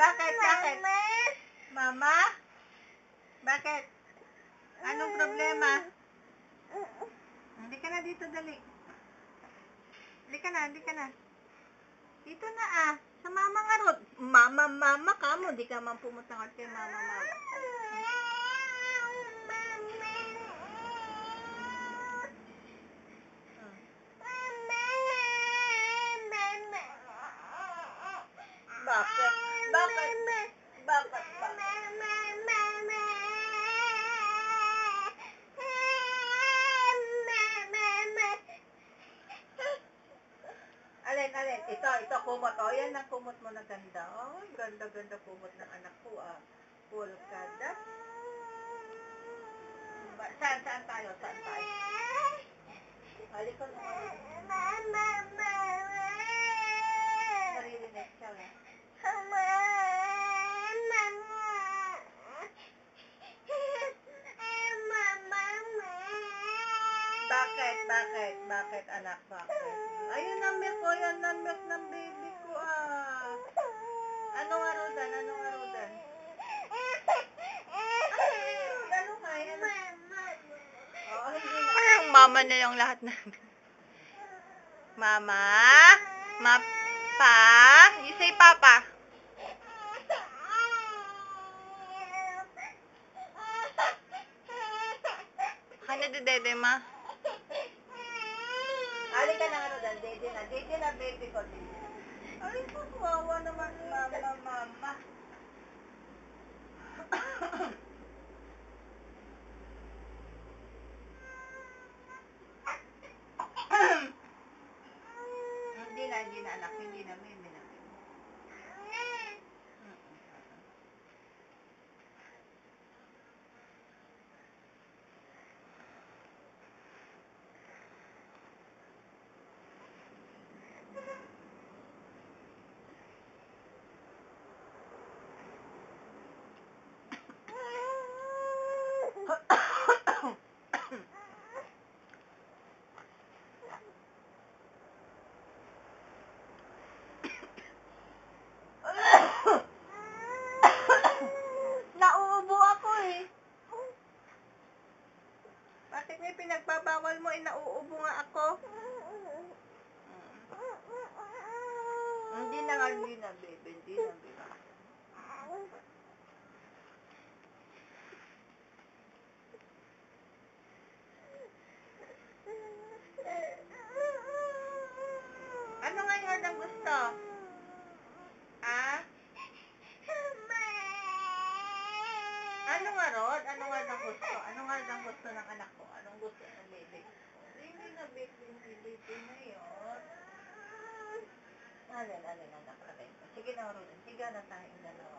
Bakit? Bakit? Mama? Bakit? Anong problema? Hindi ka na dito, dali. Hindi ka na, hindi ka na. Dito na ah. Sa mama nga ron. Mama ka mo. Di ka man pumunta nga kay mama. Bakit? Bakit? Bakit? Alin? Ito, kumot. O, yan ang kumot mo na ganda. Oh, ganda kumot ng anak ko ah. Pulkada. Saan tayo? Halika na. Naririnig siya eh. Bakit anak? Bakit? Ayun ang milk ko, yan ang milk ng baby ko ah. Anong arudan? Ano kaya? Oo, hindi na. Parang mama na lang lahat na. Mama? Pa? You say papa. Ano dede ma? Halika na arudan, dede na baby ko. Ay, kawawa naman mama. Hindi na anak, hindi na may. Nauubo ako eh. Bakit may pinagbabawal mo eh, nauubo nga ako? Hindi na baby, hindi na baby. Ano ngayon ang gusto? Ah? Ano nga Rod? Ano nga ang gusto? Ano nga ang gusto ng anak ko? Anong gusto ng baby? Hindi na baby na yun. Alin, anak. Sige na Rod. Sige na tayong dalawa.